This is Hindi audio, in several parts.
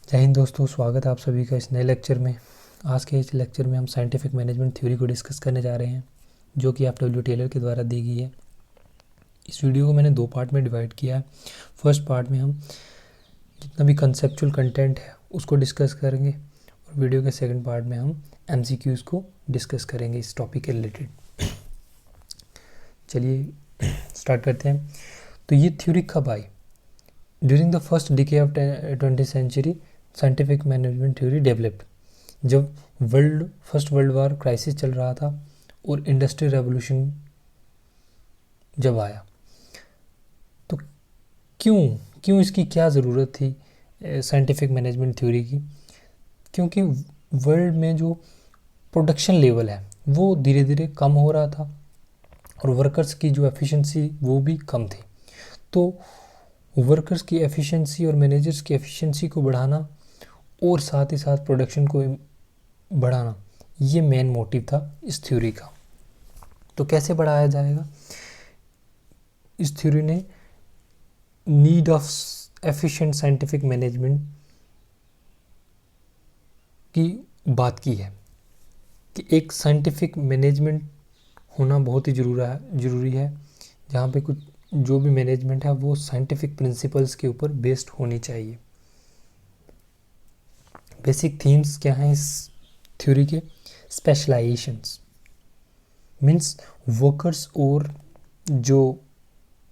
जय हिंद दोस्तों, स्वागत है आप सभी का इस नए लेक्चर में। आज के इस लेक्चर में हम साइंटिफिक मैनेजमेंट थ्योरी को डिस्कस करने जा रहे हैं, जो कि एफ.डब्ल्यू. टेलर के द्वारा दी गई है। इस वीडियो को मैंने दो पार्ट में डिवाइड किया है। फर्स्ट पार्ट में हम जितना भी कंसेप्चुअल कंटेंट है उसको डिस्कस करेंगे, और वीडियो के सेकंड पार्ट में हम MCQs को डिस्कस करेंगे इस टॉपिक के रिलेटेड। चलिए स्टार्ट करते हैं। तो ये थ्योरी कब आई? During the first decade of 20th century scientific management theory developed, जब फर्स्ट वर्ल्ड वार क्राइसिस चल रहा था और इंडस्ट्रियल रेवोल्यूशन जब आया, तो क्यों इसकी क्या ज़रूरत थी साइंटिफिक मैनेजमेंट थ्योरी की? क्योंकि वर्ल्ड में जो प्रोडक्शन लेवल है वो धीरे धीरे कम हो रहा था, और वर्कर्स की जो एफिशिएंसी वो भी कम थी। तो वर्कर्स की एफिशिएंसी और मैनेजर्स की एफिशिएंसी को बढ़ाना और साथ ही साथ प्रोडक्शन को बढ़ाना, ये मेन मोटिव था इस थ्योरी का। तो कैसे बढ़ाया जाएगा? इस थ्योरी ने need of efficient scientific management की बात की है कि एक साइंटिफिक मैनेजमेंट होना बहुत ही ज़रूरी है, जहाँ पे कुछ जो भी मैनेजमेंट है वो साइंटिफिक प्रिंसिपल्स के ऊपर बेस्ड होनी चाहिए। बेसिक थीम्स क्या हैं इस थ्योरी के? स्पेशलाइजेशंस मीन्स वर्कर्स और जो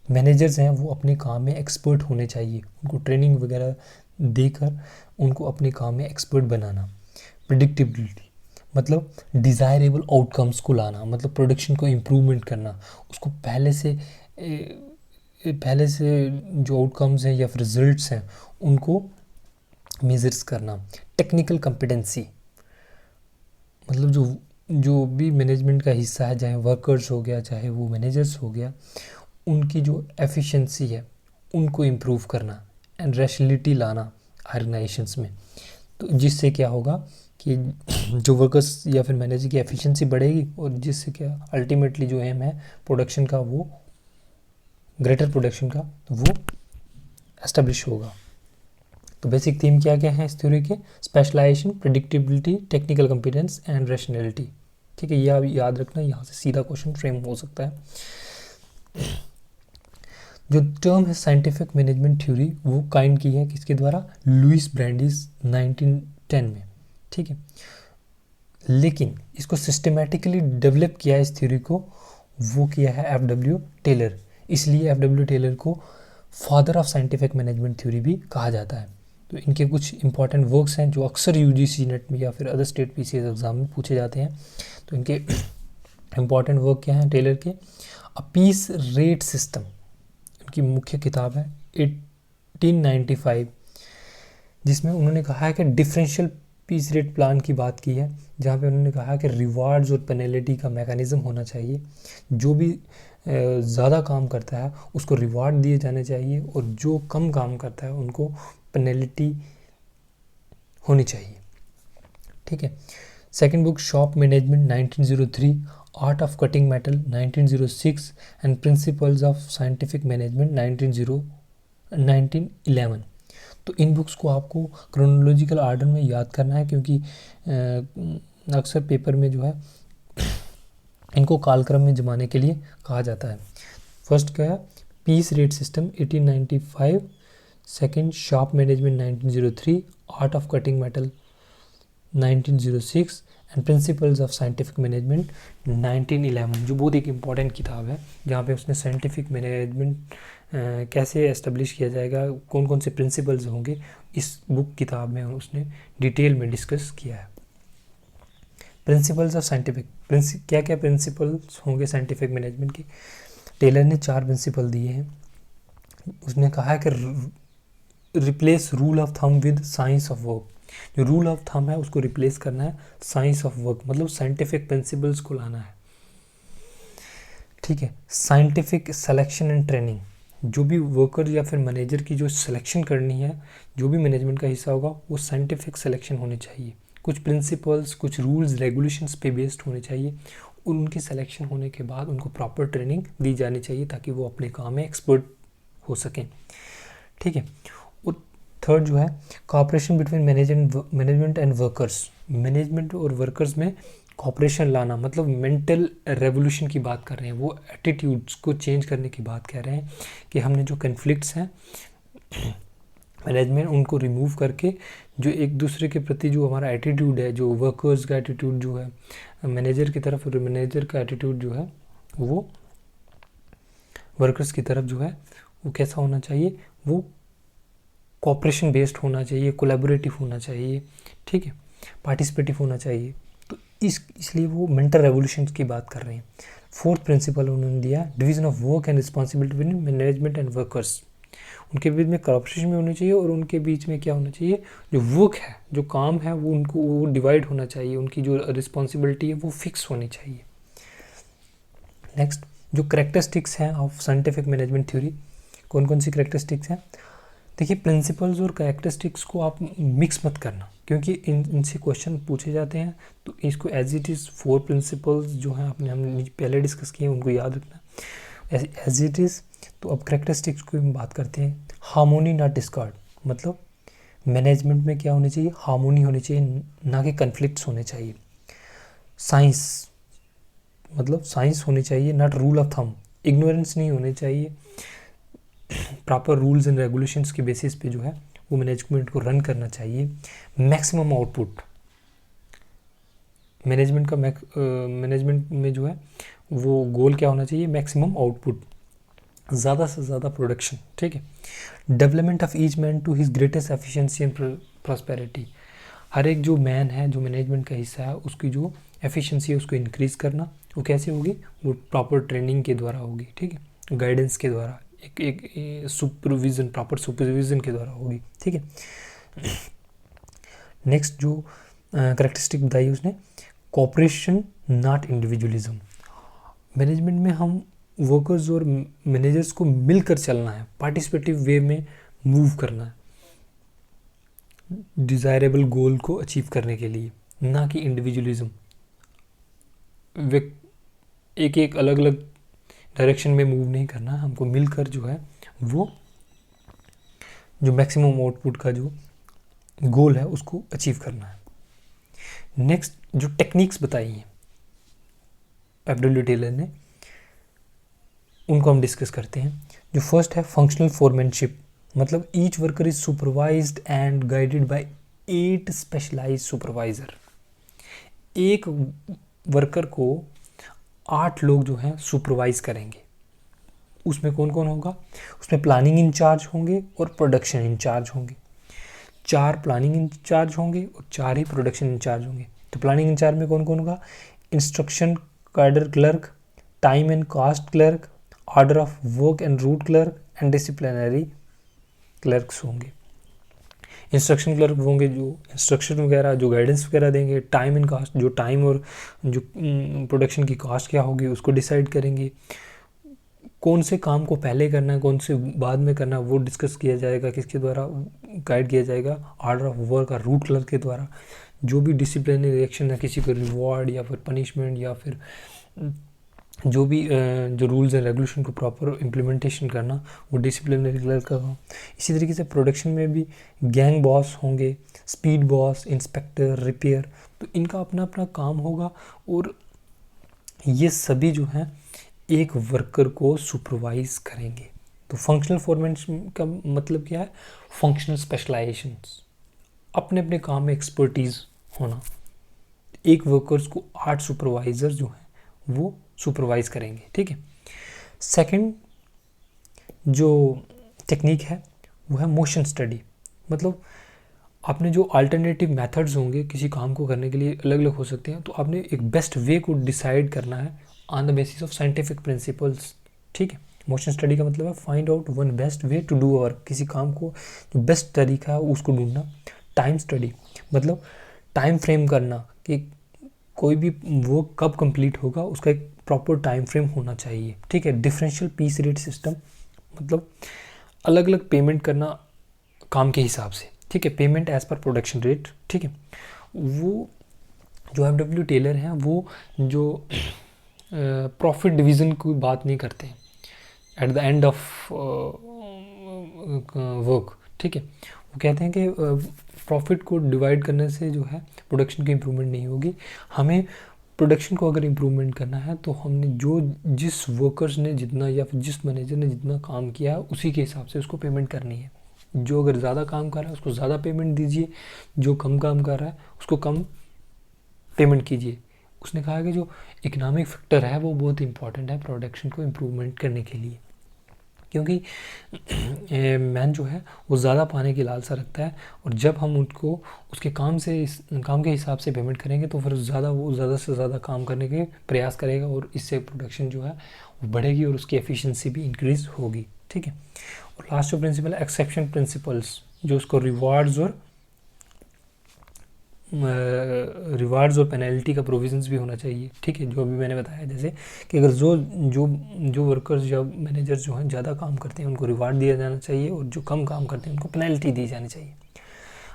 मैनेजर्स हैं वो अपने काम में एक्सपर्ट होने चाहिए, उनको ट्रेनिंग वगैरह देकर उनको अपने काम में एक्सपर्ट बनाना। प्रिडिक्टेबिलिटी मतलब डिज़ायरेबल आउटकम्स को लाना, मतलब प्रोडक्शन को इम्प्रूवमेंट करना, उसको पहले से जो आउटकम्स हैं या फिर रिजल्ट्स हैं उनको मेजर्स करना। टेक्निकल कॉम्पिटेंसी मतलब जो भी मैनेजमेंट का हिस्सा है, चाहे वर्कर्स हो गया चाहे वो मैनेजर्स हो गया, उनकी जो एफिशिएंसी है उनको इम्प्रूव करना एंड रैशनलिटी लाना ऑर्गेनाइजेशंस में। तो जिससे क्या होगा कि जो वर्कर्स या फिर मैनेजर की एफिशिएंसी बढ़ेगी, और जिससे क्या अल्टीमेटली जो एम है प्रोडक्शन का, वो ग्रेटर प्रोडक्शन का, तो वो एस्टेब्लिश होगा। तो बेसिक थीम क्या क्या है इस थ्योरी के? Specialization, predictability, technical competence and rationality. ठीक है, ये आप याद रखना, यहाँ से सीधा क्वेश्चन फ्रेम हो सकता है। जो टर्म है साइंटिफिक मैनेजमेंट थ्योरी, वो काइंड की है किसके द्वारा? लुइस ब्रैंडिस 1910 में। ठीक है, लेकिन इसको सिस्टमेटिकली डेवलप किया है इस थ्योरी को, वो किया है एफ.डब्ल्यू. टेलर। इसलिए एफ.डब्ल्यू. टेलर को father of scientific management theory भी कहा जाता है। तो इनके कुछ इंपॉर्टेंट वर्क्स हैं जो अक्सर UGC नेट में या फिर अदर स्टेट PCS एग्जाम में पूछे जाते हैं। तो इनके इंपॉर्टेंट वर्क क्या हैं टेलर के? अ पीस रेट सिस्टम, उनकी मुख्य किताब है 1895, जिसमें उन्होंने कहा है कि डिफरेंशियल पीस रेट प्लान की बात की है, जहाँ पे उन्होंने कहा कि रिवार्ड्स और पेनल्टी का मैकेनिज्म होना चाहिए। जो भी ज़्यादा काम करता है उसको रिवार्ड दिए जाने चाहिए, और जो कम काम करता है उनको पेनल्टी होनी चाहिए। ठीक है। Second book shop management 1903, art of cutting metal 1906 and principles of scientific management 1911। तो इन बुक्स को आपको क्रोनोलॉजिकल आर्डर में याद करना है, क्योंकि अक्सर पेपर में जो है इनको कालक्रम में जमाने के लिए कहा जाता है। फर्स्ट क्या है? Piece rate system 1895, second shop management 1903, art of cutting metal 1906 and principles of scientific management 1911, जो बहुत एक इम्पॉर्टेंट किताब है, जहाँ पे उसने साइंटिफिक मैनेजमेंट कैसे एस्टेब्लिश किया जाएगा, कौन कौन से प्रिंसिपल्स होंगे, इस बुक किताब में उसने डिटेल में डिस्कस किया है। प्रिंसिपल्स ऑफ साइंटिफिक, क्या क्या प्रिंसिपल्स होंगे साइंटिफिक मैनेजमेंट के? टेलर ने 4 प्रिंसिपल दिए हैं। उसने कहा है कि replace rule of thumb with science of work. जो रूल ऑफ थंब है उसको रिप्लेस करना है साइंस ऑफ वर्क, मतलब साइंटिफिक प्रिंसिपल्स को लाना है। ठीक है। साइंटिफिक सिलेक्शन एंड ट्रेनिंग, जो भी वर्कर या फिर मैनेजर की जो सिलेक्शन करनी है, जो भी मैनेजमेंट का हिस्सा होगा, वो साइंटिफिक सिलेक्शन होनी चाहिए। कुछ प्रिंसिपल्स, कुछ रूल्स रेगुलेशंस पे बेस्ड होने चाहिए। उनकी सिलेक्शन होने के बाद उनको प्रॉपर ट्रेनिंग दी जानी चाहिए, ताकि वो अपने काम में एक्सपर्ट हो सकें। ठीक है। और थर्ड जो है cooperation between management and workers, management और वर्कर्स में कॉपरेशन लाना, मतलब मेंटल रेवोल्यूशन की बात कर रहे हैं, वो एटीट्यूड्स को चेंज करने की बात कह रहे हैं कि हमने जो कन्फ्लिक्ट्स हैं मैनेजमेंट उनको रिमूव करके जो एक दूसरे के प्रति जो हमारा एटीट्यूड है, जो वर्कर्स का एटीट्यूड जो है मैनेजर की तरफ और मैनेजर का एटीट्यूड जो है वो वर्कर्स की तरफ जो है वो कैसा होना चाहिए, वो कॉपरेशन बेस्ड होना चाहिए, कोलैबोरेटिव होना चाहिए, ठीक है, पार्टिसिपेटिव होना चाहिए। तो इसलिए वो मेंटल रेवोल्यूशन की बात कर रहे हैं। फोर्थ प्रिंसिपल उन्होंने दिया division of work and responsibility between management and workers, उनके बीच में कॉपरेशन भी होनी चाहिए और उनके बीच में क्या होना चाहिए, जो वर्क है, जो काम है वो उनको वो डिवाइड होना चाहिए, उनकी जो रिस्पॉन्सिबिलिटी है वो फिक्स होनी चाहिए। नेक्स्ट जो करेक्टरिस्टिक्स हैं ऑफ साइंटिफिक मैनेजमेंट थ्योरी, कौन कौन सी करेक्टरिस्टिक्स हैं? देखिए प्रिंसिपल्स और करेक्टरिस्टिक्स को आप मिक्स मत करना, क्योंकि इनसे क्वेश्चन पूछे जाते हैं, तो इसको एज इट इज़ 4 प्रिंसिपल्स जो हैं हमने पहले डिस्कस किए उनको याद रखना एज इट इज़। तो अब करेक्टरिस्टिक्स की हम बात करते हैं। हार्मोनी नॉट डिस्कॉर्ड, मतलब मैनेजमेंट में क्या होनी चाहिए, हार्मोनी होनी चाहिए, ना कि कन्फ्लिक्ट्स होने चाहिए। साइंस, मतलब साइंस होनी चाहिए, not rule of thumb, ignorance नहीं होनी चाहिए, प्रॉपर रूल्स एंड रेगुलेशंस के बेसिस पे जो है वो मैनेजमेंट को रन करना चाहिए। मैक्सिमम आउटपुट, मैनेजमेंट का मैनेजमेंट में जो है वो गोल क्या होना चाहिए, मैक्सिमम आउटपुट, ज़्यादा से ज़्यादा प्रोडक्शन, ठीक है। Development of each man to his greatest efficiency and prosperity, हर एक जो मैन है जो मैनेजमेंट का हिस्सा है उसकी जो एफिशिएंसी है उसको इंक्रीज़ करना, वो कैसे होगी, वो प्रॉपर ट्रेनिंग के द्वारा होगी, ठीक है, गाइडेंस के द्वारा, एक सुपरविज़न, प्रॉपर सुपरविज़न के द्वारा होगी, ठीक है। नेक्स्ट जो करेक्टरिस्टिक बताई उसने, कोऑपरेशन नॉट इंडिविजुअलिज्म, मैनेजमेंट में हम वर्कर्स और मैनेजर्स को मिलकर चलना है, पार्टिसिपेटिव वे में मूव करना है डिज़ायरेबल गोल को अचीव करने के लिए, ना कि इंडिविजुअलिज्म, एक एक अलग अलग डायरेक्शन में मूव नहीं करना, हमको मिलकर जो है वो जो मैक्सिमम आउटपुट का जो गोल है उसको अचीव करना है। नेक्स्ट जो टेक्निक्स बताई हैं डब्ल्यू टेलर ने, उनको हम डिस्कस करते हैं। जो फर्स्ट है फंक्शनल फोरमैनशिप, मतलब each worker is supervised and guided by 8 specialized supervisor, एक वर्कर को 8 लोग जो हैं सुपरवाइज करेंगे। उसमें कौन कौन होगा, उसमें प्लानिंग इंचार्ज होंगे और प्रोडक्शन इंचार्ज होंगे, 4 प्लानिंग इंचार्ज होंगे और 4 ही प्रोडक्शन इंचार्ज होंगे। तो प्लानिंग इंचार्ज में कौन कौन होगा, instruction cadre clerk, time and cost clerk, order of work and root clerk and disciplinary clerks होंगे। इंस्ट्रक्शन क्लर्क होंगे जो इंस्ट्रक्शन वगैरह, जो गाइडेंस वगैरह देंगे। टाइम एंड कॉस्ट, जो टाइम और जो प्रोडक्शन की कॉस्ट क्या होगी उसको डिसाइड करेंगे। कौन से काम को पहले करना है, कौन से बाद में करना है, वो डिस्कस किया जाएगा, किसके द्वारा गाइड किया जाएगा, ऑर्डर ऑफ वर्क और रूट क्लर्क के द्वारा। जो भी डिसिप्लिनरी एक्शन है, किसी को रिवॉर्ड या फिर पनिशमेंट या फिर जो भी जो रूल्स एंड रेगुलेशन को प्रॉपर इम्प्लीमेंटेशन करना, वो डिसिप्लिनरी क्लर्क का काम। इसी तरीके से प्रोडक्शन में भी गैंग बॉस होंगे, स्पीड बॉस, इंस्पेक्टर, रिपेयर, तो इनका अपना अपना काम होगा और ये सभी जो हैं एक वर्कर को सुपरवाइज करेंगे। तो फंक्शनल फोरमैन का मतलब क्या है, फंक्शनल स्पेशलाइजेशंस, अपने अपने काम में एक्सपर्टीज़ होना। एक वर्कर्स को 8 सुपरवाइजर जो हैं वो सुपरवाइज करेंगे, ठीक है। सेकंड जो टेक्निक है वो है मोशन स्टडी, मतलब आपने जो अल्टरनेटिव मेथड्स होंगे किसी काम को करने के लिए अलग अलग हो सकते हैं, तो आपने एक बेस्ट वे को डिसाइड करना है on the basis of scientific principles, ठीक है। मोशन स्टडी का मतलब है find out one best way to do work, किसी काम को जो बेस्ट तरीका है उसको ढूंढना। टाइम स्टडी मतलब टाइम फ्रेम करना कि कोई भी वर्क कब कंप्लीट होगा, उसका एक प्रॉपर टाइम फ्रेम होना चाहिए, ठीक है। डिफरेंशियल पीस रेट सिस्टम मतलब अलग अलग पेमेंट करना काम के हिसाब से, ठीक है, payment as per production rate, ठीक है। वो जो डब्ल्यू टेलर हैं वो जो प्रॉफिट डिवीज़न की बात नहीं करते हैं at the end of work, ठीक है। वो कहते हैं कि प्रॉफिट को डिवाइड करने से जो है प्रोडक्शन की इम्प्रूवमेंट नहीं होगी। हमें प्रोडक्शन को अगर इम्प्रूवमेंट करना है तो हमने जिस वर्कर्स ने जितना या फिर जिस मैनेजर ने जितना काम किया है उसी के हिसाब से उसको पेमेंट करनी है। जो अगर ज़्यादा काम कर रहा है उसको ज़्यादा पेमेंट दीजिए, जो कम काम कर रहा है उसको कम पेमेंट कीजिए। उसने कहा कि जो इकोनॉमिक फैक्टर है वो बहुत इंपॉर्टेंट है प्रोडक्शन को इम्प्रूवमेंट करने के लिए, क्योंकि मैन जो है वो ज़्यादा पाने की लालसा रखता है, और जब हम उनको उसके काम के हिसाब से पेमेंट करेंगे तो फिर वो ज़्यादा से ज़्यादा काम करने के प्रयास करेगा, और इससे प्रोडक्शन जो है वो बढ़ेगी और उसकी एफिशिएंसी भी इंक्रीज़ होगी। ठीक है। और लास्ट जो प्रिंसिपल है एक्सेप्शन प्रिंसिपल्स, जो उसको रिवार्ड्स और पेनल्टी का प्रोविजंस भी होना चाहिए। ठीक है, जो अभी मैंने बताया, जैसे कि अगर जो वर्कर्स या मैनेजर्स जो हैं ज़्यादा काम करते हैं उनको रिवार्ड दिया जाना चाहिए, और जो कम काम करते हैं उनको पेनल्टी दी जानी चाहिए।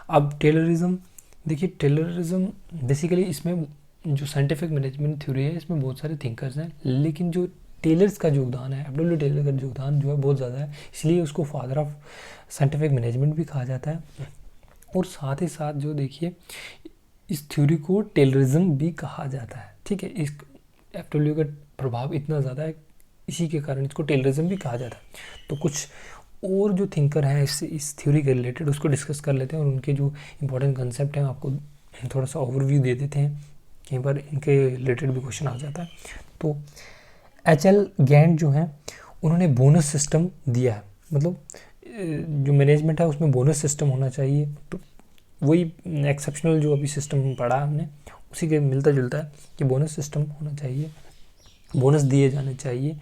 अब टेलरिज्म, देखिए टेलरिज्म बेसिकली इसमें जो साइंटिफिक मैनेजमेंट थ्योरी है इसमें बहुत सारे थिंकर्स हैं, लेकिन जो टेलर्स का योगदान है, एफ.डब्ल्यू. टेलर का योगदान जो है बहुत ज़्यादा है, इसलिए उसको फादर ऑफ साइंटिफिक मैनेजमेंट भी कहा जाता है। और साथ ही साथ जो देखिए इस थ्योरी को टेलरिज्म भी कहा जाता है। ठीक है, इस एफ.डब्ल्यू. का प्रभाव इतना ज़्यादा है, इसी के कारण इसको टेलरिज्म भी कहा जाता है। तो कुछ और जो थिंकर हैं इस थ्योरी के रिलेटेड उसको डिस्कस कर लेते हैं, और उनके जो इंपॉर्टेंट कंसेप्ट हैं आपको थोड़ा सा ओवरव्यू दे देते हैं, कई बार इनके रिलेटेड भी क्वेश्चन आ जाता है। तो एच.एल. गैंट जो है उन्होंने बोनस सिस्टम दिया है, मतलब जो मैनेजमेंट है उसमें बोनस सिस्टम होना चाहिए। तो वही एक्सेप्शनल जो अभी सिस्टम पढ़ा हमने उसी के मिलता जुलता है कि बोनस सिस्टम होना चाहिए, बोनस दिए जाने चाहिए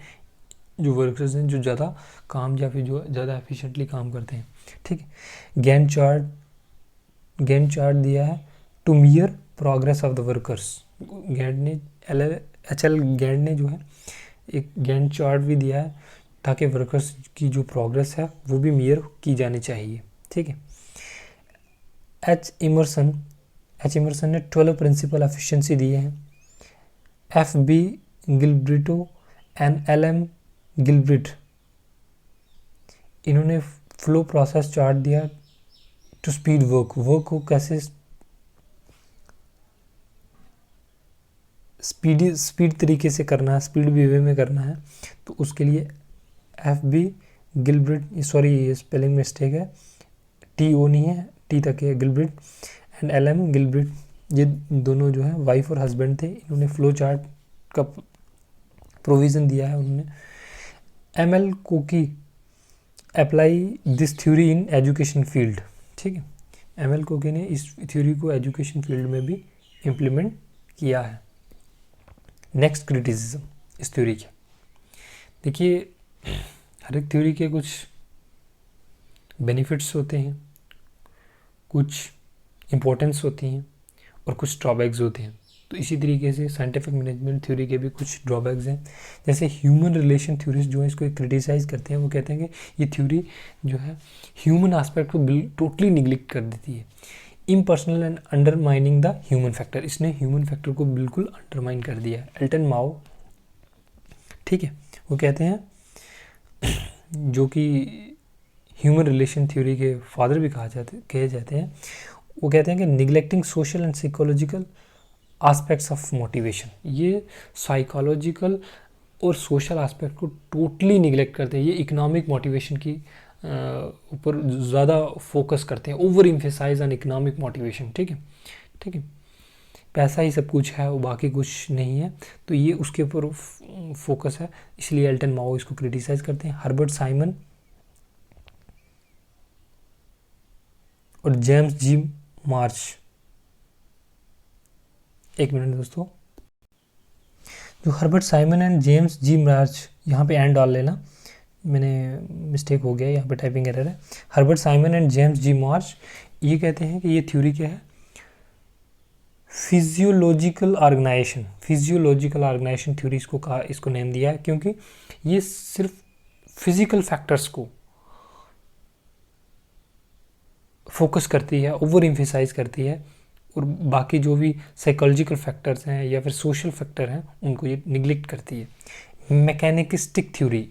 जो वर्कर्स हैं जो ज़्यादा काम या फिर जो ज़्यादा एफिशिएंटली काम करते हैं। ठीक है, गैंट चार्ट दिया है to measure progress of the workers. H L. Gantt ने जो है एक गैंट चार्ट भी दिया है ताकि वर्कर्स की जो प्रोग्रेस है वो भी मियर की जानी चाहिए। ठीक है, एच इमर्सन ने 12 प्रिंसिपल एफिशिएंसी दिए हैं। F B. Gilbreth and L M. Gilbreth, इन्होंने फ्लो प्रोसेस चार्ट दिया टू स्पीड वर्क को कैसे स्पीड तरीके से करना है, स्पीड वे में करना है। तो उसके लिए एफ.बी. गिलब्रिट, सॉरी ये स्पेलिंग मिस्टेक है, T.O. नहीं है, T तक है, गिलब्रिट एंड एल.एम. गिलब्रिट, ये दोनों जो है वाइफ और हस्बैंड थे। इन्होंने फ्लो चार्ट का प्रोविज़न दिया है। उन्होंने M.L. कोकी apply this theory in education field. ठीक है, M.L. कोकी ने इस थ्योरी को एजुकेशन फील्ड में भी इम्प्लीमेंट किया है। नेक्स्ट क्रिटिसिज्म इस थ्योरी के, देखिए हर एक थ्योरी के कुछ बेनिफिट्स होते हैं, कुछ इम्पोर्टेंस होती हैं और कुछ ड्रॉबैक्स होते हैं। तो इसी तरीके से साइंटिफिक मैनेजमेंट थ्योरी के भी कुछ ड्रॉबैक्स हैं। जैसे ह्यूमन रिलेशन थ्योरीज जो है इसको क्रिटिसाइज़ करते हैं, वो कहते हैं कि ये थ्योरी जो है ह्यूमन एस्पेक्ट को टोटली निगलेक्ट कर देती है। Impersonal and undermining the human factor, इसने ह्यूमन फैक्टर को बिल्कुल अंडरमाइन कर दिया है। एल्टन माओ, ठीक है, वो कहते हैं, जो कि ह्यूमन रिलेशन थ्योरी के फादर भी कहे जाते हैं, वो कहते हैं कि neglecting social and psychological aspects of motivation, ये साइकोलॉजिकल और सोशल एस्पेक्ट को टोटली निगलेक्ट करते हैं। ये इकोनॉमिक मोटिवेशन की ऊपर ज़्यादा फोकस करते हैं, overemphasize on economic motivation. ठीक है, पैसा ही सब कुछ है, वो बाकी कुछ नहीं है, तो ये उसके ऊपर फोकस है, इसलिए एल्टन माओ इसको क्रिटिसाइज करते हैं। हर्बर्ट साइमन और जेम्स जी मार्च, एक मिनट दोस्तों, जो हर्बर्ट साइमन एंड जेम्स जी मार्च, यहाँ पे एंड डाल लेना, मैंने मिस्टेक हो गया, यहाँ पे टाइपिंग एरर है। हर्बर्ट साइमन एंड जेम्स जी मार्च ये कहते हैं कि ये थ्योरी क्या है, फिजियोलॉजिकल ऑर्गेनाइजेशन थ्योरी इसको नेम दिया है, क्योंकि ये सिर्फ फिजिकल फैक्टर्स को फोकस करती है, ओवर एम्फेसाइज करती है, और बाकी जो भी साइकोलॉजिकल फैक्टर्स हैं या फिर सोशल फैक्टर हैं उनको ये निगलेक्ट करती है। मैकेनिस्टिक थ्योरी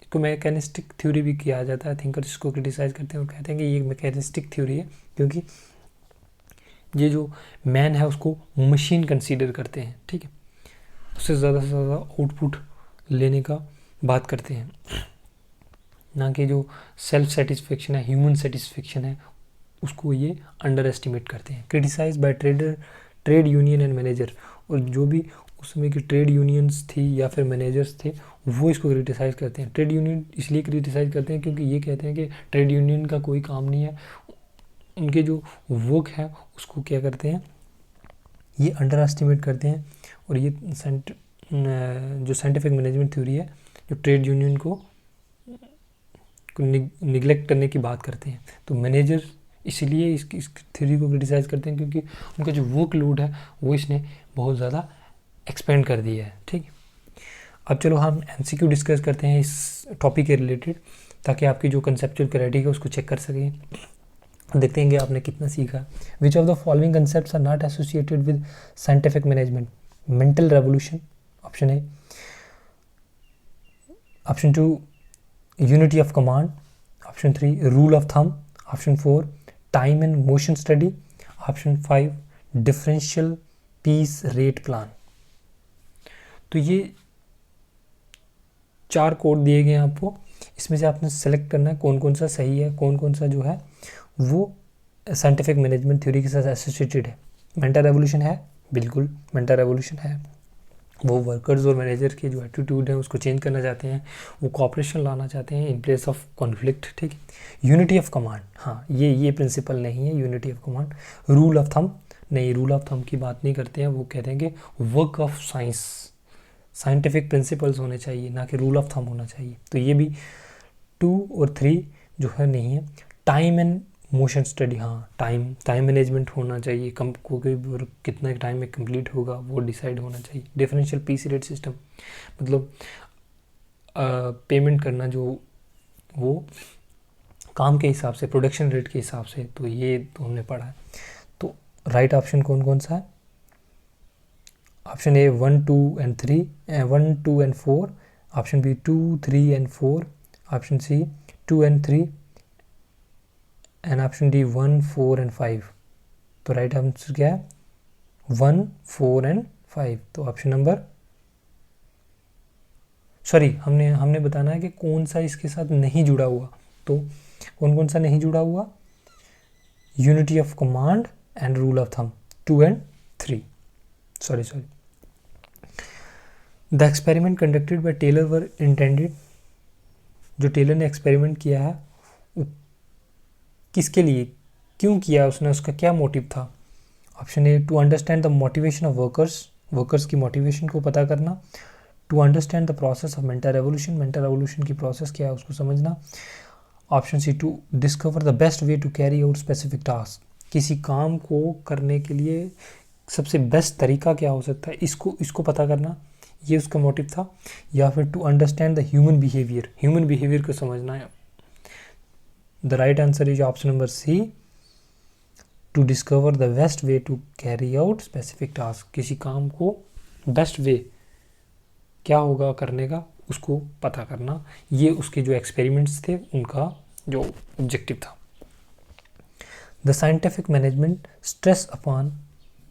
इसको मैकेनिस्टिक थ्योरी भी किया जाता है। थिंकर्स इसको क्रिटिसाइज करते हैं और कहते हैं कि ये मैकेनिस्टिक थ्योरी है, क्योंकि ये जो मैन है उसको मशीन कंसीडर करते हैं, ठीक है, उससे ज़्यादा से ज़्यादा आउटपुट लेने का बात करते हैं, ना कि जो सेल्फ सेटिस्फेक्शन है, ह्यूमन सेटिस्फेक्शन है, उसको ये अंडर एस्टिमेट करते हैं। Criticize by trade union and manager, और जो भी उस समय की ट्रेड यूनियंस थी या फिर मैनेजर्स थे वो इसको क्रिटिसाइज़ करते हैं। ट्रेड यूनियन इसलिए क्रिटिसाइज़ करते हैं क्योंकि ये कहते हैं कि ट्रेड यूनियन का कोई काम नहीं है, उनके जो वर्क है उसको क्या करते हैं, ये अंडर एस्टिमेट करते हैं। और ये जो साइंटिफिक मैनेजमेंट थ्योरी है जो ट्रेड यूनियन को निगलेक्ट करने की बात करते हैं। तो मैनेजर इसीलिए इस थ्योरी को क्रिटिसाइज़ करते हैं क्योंकि उनका जो वर्क लोड है वो इसने बहुत ज़्यादा एक्सपेंड कर दिया है, ठीक है। अब चलो हम एमसीक्यू डिस्कस करते हैं इस टॉपिक के रिलेटेड, ताकि आपकी जो कंसेप्चुअल क्लैरिटी है उसको चेक कर सकें। देखते हैं कि आपने कितना सीखा। Which of the following concepts are not associated with scientific management? Mental revolution, option A. Option 2 unity of command, option 3 rule of thumb, option 4 time and motion study, option 5 differential piece rate plan. तो ये 4 कोड दिए गए हैं आपको, इसमें से आपने सेलेक्ट करना है कौन कौन सा सही है, कौन कौन सा जो है वो साइंटिफिक मैनेजमेंट थ्योरी के साथ एसोसिएटेड है। मेंटल रेवोल्यूशन है, बिल्कुल मेंटल रेवोल्यूशन है। वो वर्कर्स और मैनेजर के जो एटीट्यूड है उसको चेंज करना चाहते हैं, वो कोऑपरेशन लाना चाहते हैं इन प्लेस ऑफ कॉन्फ्लिक्ट, ठीक है। यूनिटी ऑफ कमांड, हाँ ये प्रिंसिपल नहीं है unity of command. Rule of thumb, नहीं रूल ऑफ थंब की बात नहीं करते हैं, वो कहते हैं कि work of science, scientific principles होने चाहिए, ना कि रूल ऑफ थंब होना चाहिए। तो ये भी 2 और 3 जो है नहीं है। टाइम एंड मोशन स्टडी, हाँ टाइम मैनेजमेंट होना चाहिए, कम कोई वर्क कितना टाइम में कंप्लीट होगा वो डिसाइड होना चाहिए। डिफरेंशियल पीस रेट सिस्टम, मतलब पेमेंट करना जो वो काम के हिसाब से, प्रोडक्शन रेट के हिसाब से, तो ये तो हमने पढ़ा है। तो राइट ऑप्शन कौन कौन सा है? Option A 1, 2 and 3, 1, 2 and 4, option B 2, 3 and 4, option C 2 and 3, and option D 1, 4 and 5। तो राइट आंसर क्या है? 1, 4 and 5। तो ऑप्शन नंबर, सॉरी हमने बताना है कि कौन सा इसके साथ नहीं जुड़ा हुआ। तो कौन कौन सा नहीं जुड़ा हुआ? Unity of command and rule of thumb, 2 and 3। Sorry the experiment conducted by Taylor were intended, जो टेलर ने एक्सपेरिमेंट किया है वो किसके लिए, क्यों किया उसने, उसका क्या मोटिव था? Option A to understand the motivation of workers की मोटिवेशन को पता करना, to understand the process of mental revolution की प्रोसेस क्या है उसको समझना, option C to discover the best way to carry out specific task, किसी काम को करने के लिए सबसे बेस्ट तरीका क्या हो सकता है इसको पता करना, ये उसका मोटिव था। या फिर to understand the human behaviour को समझना है। The right answer is option number C, to discover the best way to carry out specific task, किसी काम को बेस्ट वे क्या होगा करने का उसको पता करना, ये उसके जो एक्सपेरिमेंट्स थे उनका जो ऑब्जेक्टिव था। The scientific management stress upon,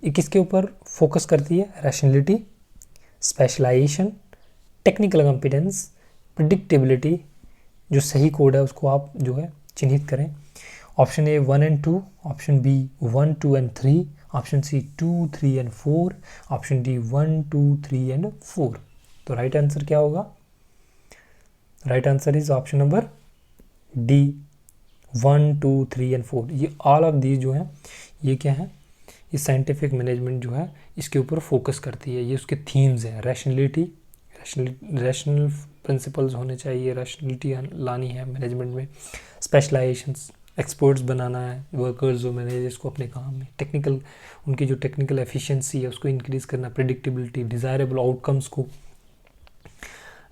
ये किसके ऊपर फोकस करती है? Rationality, specialization, technical competence, predictability. जो सही कोड है उसको आप जो है चिन्हित करें। Option A 1 and 2, option B 1, 2 and 3, option C 2, 3 and 4, option D 1, 2, 3 and 4। तो राइट आंसर क्या होगा? Right answer is option number D, 1, 2, 3 and 4। ये ऑल ऑफ दीज जो है ये क्या है? ये साइंटिफिक मैनेजमेंट जो है इसके ऊपर फोकस करती है, ये उसके थीम्स हैं। रैशनल प्रिंसिपल्स होने चाहिए, रैशनलिटी लानी है मैनेजमेंट में, स्पेशलाइजेशंस, एक्सपर्ट्स बनाना है वर्कर्स और मैनेजर्स को अपने काम में, टेक्निकल उनकी जो टेक्निकल एफिशिएंसी है उसको इंक्रीज करना, प्रिडिक्टेबिलिटी, डिज़ायरेबल आउटकम्स को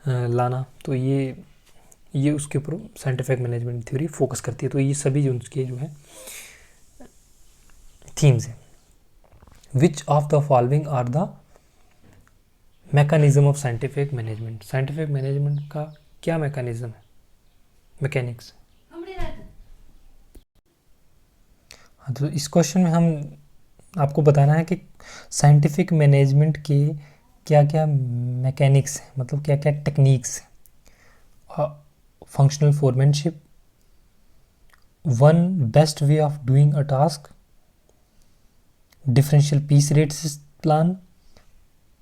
लाना। तो ये उसके ऊपर साइंटिफिक मैनेजमेंट थ्योरी फोकस करती है। तो ये सभी जो उसके जो है थीम्स हैं। Which of the following are the mechanism of scientific management, scientific management का क्या मैकेनिज्म है, मैकेनिक्स। हाँ, तो इस क्वेश्चन में हम आपको बताना है कि साइंटिफिक मैनेजमेंट के क्या क्या मैकेनिक्स हैं, मतलब क्या क्या टेक्निक्स हैं। Functional foremanship, one best way of doing a task, differential piece rate plan,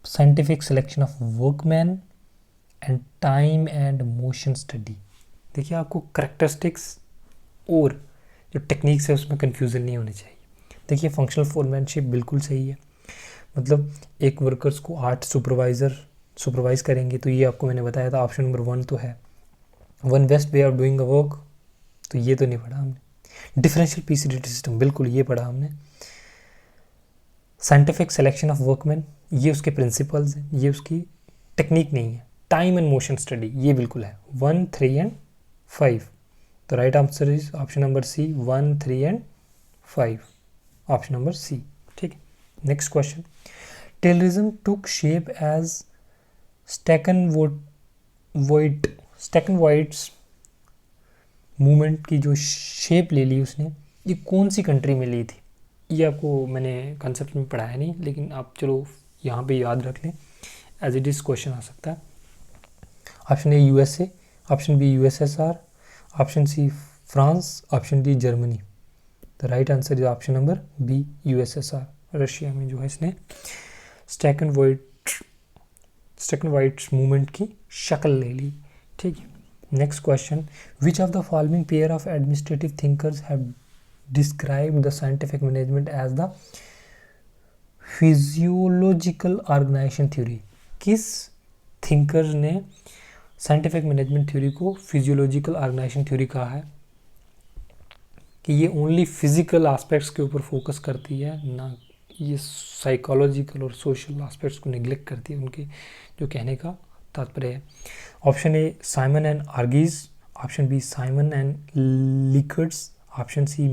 scientific selection of workman and time and motion study. देखिए, आपको करेक्टरिस्टिक्स और जो टेक्निक्स है उसमें कंफ्यूजन नहीं होनी चाहिए। देखिए, फंक्शनल फोरमैनशिप बिल्कुल सही है, मतलब एक वर्कर्स को 8 सुपरवाइज करेंगे, तो ये आपको मैंने बताया था, ऑप्शन नंबर 1 तो है। One best way of doing a work, तो ये तो नहीं पढ़ा हमने। डिफरेंशियल पीस रेट सिस्टम, बिल्कुल ये पढ़ा हमने। साइंटिफिक सिलेक्शन ऑफ वर्कमैन, ये उसके प्रिंसिपल्स हैं, ये उसकी टेक्निक नहीं है। टाइम एंड मोशन स्टडी, ये बिल्कुल है 1, 3 एंड 5। तो right answer is option number C, 1, 3 and 5, option number C. ठीक है, next question. Terrorism took shape as Stakhanovites movement की जो शेप ले ली उसने, ये कौन सी कंट्री में ली थी? ये आपको मैंने कंसेप्ट में पढ़ाया नहीं, लेकिन आप चलो यहाँ पे याद रख लें, एज इट इज क्वेश्चन आ सकता है। Option A USA, option B USSR, option C France, option D Germany. तो right answer is option number B, USSR. Russia में जो है इसने स्टैकनवॉइट्स मूवमेंट की शक्ल ले ली। ठीक है, next question. Which of the following pair of administrative thinkers have describe the scientific management as the physiological organization theory? किस थिंकर ने साइंटिफिक मैनेजमेंट थ्योरी को फिजियोलॉजिकल ऑर्गेनाइजेशन थ्योरी कहा है? कि ये ओनली फिजिकल एस्पेक्ट्स के ऊपर फोकस करती है, ना ये साइकोलॉजिकल और सोशल एस्पेक्ट्स को निगलेक्ट करती है, उनके जो कहने का तात्पर्य है। Option A Simon and Argyris, option B Simon and Likert's, option C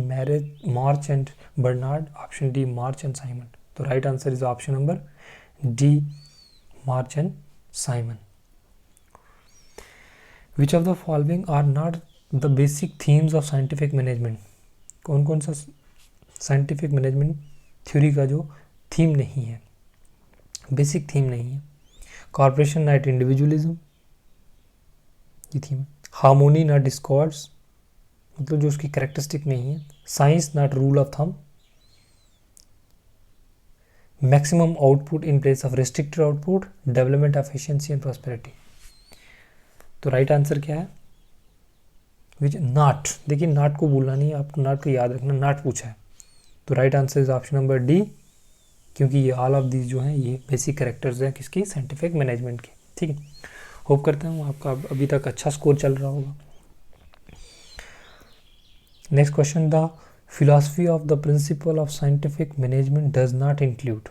March and Barnard, option D March and Simon. तो right answer is option number D, March and Simon. Which of the following are not the basic themes of scientific management? कौन कौन सा साइंटिफिक मैनेजमेंट थ्योरी का जो थीम नहीं है, बेसिक थीम नहीं है? कॉर्पोरेशन नॉट इंडिविजुअलिज्म, ये थीम है। हार्मोनी नॉट डिस्कॉर्ड्स, मतलब जो उसकी कैरेक्टरिस्टिक नहीं है। Science not rule of thumb, maximum output in place of restricted output, development of efficiency and prosperity. तो राइट आंसर क्या है? विच नॉट, देखिए नॉट को भूलना नहीं है आपको, नॉट को याद रखना, नॉट पूछा है। तो right answer is option number D, क्योंकि ये ऑल ऑफ दीज जो हैं ये बेसिक कैरेक्टर्स हैं किसकी? साइंटिफिक मैनेजमेंट की। ठीक है, होप करता हूँ आपका अभी तक अच्छा स्कोर चल रहा होगा। Next question. The philosophy of the principle of scientific management does not include,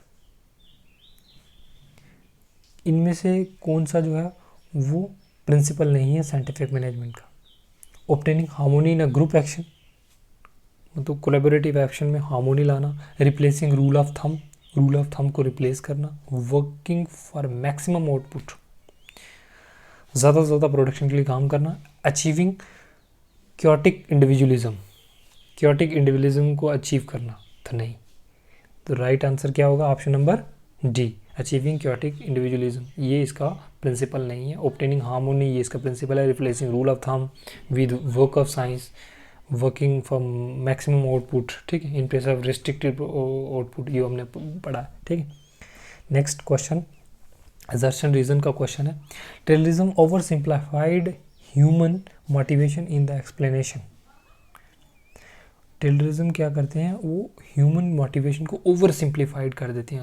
इनमें से कौन सा जो है वो प्रिंसिपल नहीं है साइंटिफिक मैनेजमेंट का? Obtaining harmony in a group action, मतलब कोलैबोरेटिव एक्शन में हार्मोनी लाना, रिप्लेसिंग रूल ऑफ थंब को रिप्लेस करना, वर्किंग फॉर मैक्सिमम आउटपुट, ज़्यादा से ज़्यादा प्रोडक्शन के लिए काम करना, अचीविंग क्योटिक इंडिविजुअलिज्म को अचीव करना। तो नहीं, तो राइट आंसर क्या होगा? Option number D, achieving chaotic individualism, ये इसका प्रिंसिपल नहीं है। ऑब्टेनिंग हार्मोनी ये इसका प्रिंसिपल है। Replacing rule of thumb with work of science, working for maximum output, ठीक है, in place of restricted output, ये हमने पढ़ा है। ठीक है, नेक्स्ट क्वेश्चन असर्शन रीजन का क्वेश्चन है। Terrorism over simplified human motivation in the explanation. Terrorism क्या करते हैं? वो ह्यूमन मोटिवेशन को ओवर सिंप्लीफाइड कर देते हैं,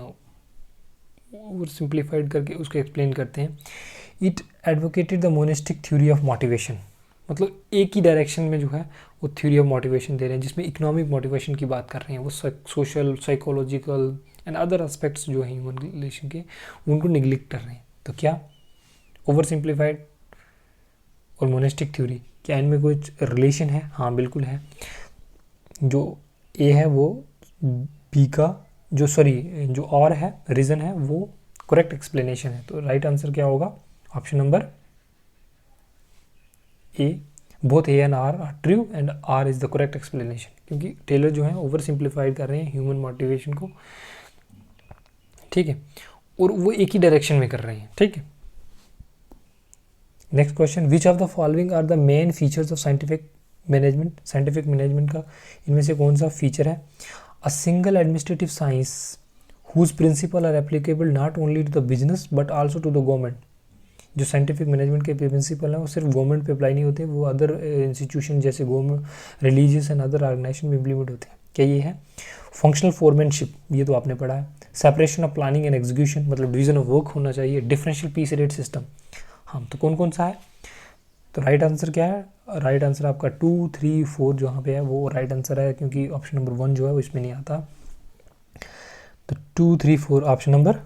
ओवर सिंप्लीफाइड करके उसको एक्सप्लेन करते हैं। It advocated the monistic theory of motivation, मतलब एक ही डायरेक्शन में जो है वो थ्योरी ऑफ मोटिवेशन दे रहे हैं, जिसमें इकोनॉमिक मोटिवेशन की बात कर रहे हैं। वो social, psychological and other aspects जो है ह्यूमन रिलेशन के, उनको निगलेक्ट कर रहे हैं। तो क्या ओवर सिंप्लीफाइड और मोनिस्टिक थ्योरी, क्या इनमें कुछ रिलेशन है? हाँ बिल्कुल है। जो ए है वो बी का जो और है रीज़न है वो करेक्ट एक्सप्लेनेशन है। तो राइट आंसर क्या होगा? Option number A, both A and R true and R is the correct explanation, क्योंकि टेलर जो है ओवर सिंप्लीफाइड कर रहे हैं ह्यूमन मोटिवेशन को, ठीक है, और वो एक ही डायरेक्शन में कर रहे हैं, ठीक है। Next question, which of the following are the main features of scientific management. Scientific management का इनमें से कौन सा फीचर है? A single administrative science whose principle are applicable not only to the business but also to the government. जो साइंटिफिक मैनेजमेंट के प्रिंसिपल हैं वो सिर्फ गवर्नमेंट पे अप्लाई नहीं होते, वो अदर इंस्टीट्यूशन जैसे government, religious and other organization में इम्प्लीमेंट होते हैं। क्या ये है? फंक्शनल फोरमैनशिप, ये तो आपने पढ़ा है। Separation of planning and execution, मतलब डिवीजन ऑफ वर्क होना चाहिए। डिफरेंशियल पीस रेट सिस्टम, हाँ, तो कौन कौन सा है? तो राइट आंसर क्या है? राइट आंसर आपका 2, 3, 4 जहाँ पे है वो राइट आंसर है, क्योंकि ऑप्शन नंबर 1 जो है वो इसमें नहीं आता। तो 2, 3, 4 ऑप्शन नंबर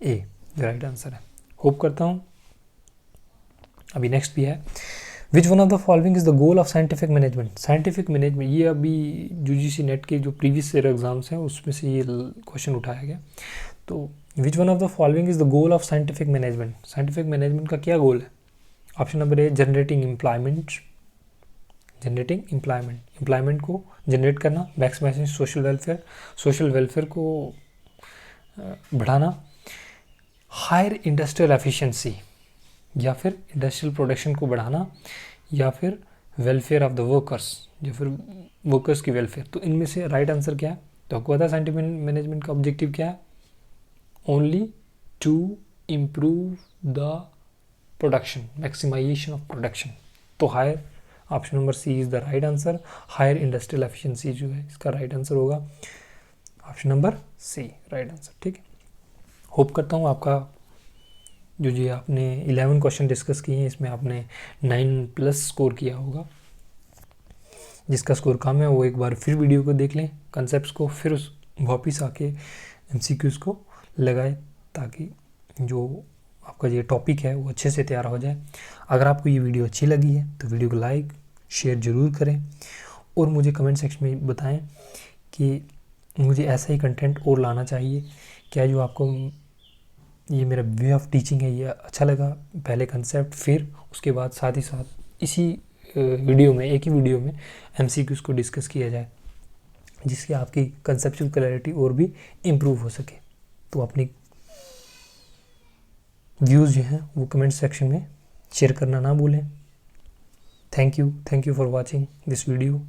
ए राइट आंसर है। होप करता हूँ। अभी नेक्स्ट भी है, विच one of the following is the goal of scientific management. Scientific management, ये अभी यूजीसी नेट के जो प्रीवियस ईयर एग्जाम्स हैं उसमें से ये क्वेश्चन उठाया गया। तो which one of the following is the goal of scientific management. Scientific management का क्या गोल है? Option number A, generating employment, generating employment, employment को जनरेट करना। Maximizing social welfare, social welfare को बढ़ाना। हायर इंडस्ट्रियल एफिशिएंसी, या फिर इंडस्ट्रियल प्रोडक्शन को बढ़ाना, या फिर वेलफेयर ऑफ द वर्कर्स, या फिर वर्कर्स की वेलफेयर। तो इनमें से राइट आंसर क्या है? तो आपको पता है साइंटिफिक मैनेजमेंट का ऑब्जेक्टिव क्या है? Only to improve the production, maximization of production. तो higher, option number C is the right answer. Higher industrial efficiency जो है इसका राइट आंसर होगा option number C right answer, ठीक है। होप करता हूँ आपका जो जी आपने 11 क्वेश्चन डिस्कस किए हैं इसमें आपने 9+ स्कोर किया होगा। जिसका स्कोर कम है वो एक बार फिर वीडियो को देख लें, कंसेप्ट्स को, फिर उस वापस आके MCQs को लगाए, ताकि जो आपका ये टॉपिक है वो अच्छे से तैयार हो जाए। अगर आपको ये वीडियो अच्छी लगी है तो वीडियो को लाइक शेयर ज़रूर करें, और मुझे कमेंट सेक्शन में बताएं कि मुझे ऐसा ही कंटेंट और लाना चाहिए। क्या जो आपको ये मेरा वे ऑफ टीचिंग है ये अच्छा लगा? पहले कंसेप्ट, फिर उसके बाद साथ ही साथ इसी वीडियो में, एक ही वीडियो में MCQs को डिस्कस किया जाए, जिससे आपकी कंसेप्चुअल क्लैरिटी और भी इम्प्रूव हो सके। तो अपनी व्यूज़ जो हैं वो कमेंट सेक्शन में शेयर करना ना भूलें। Thank you for watching this video.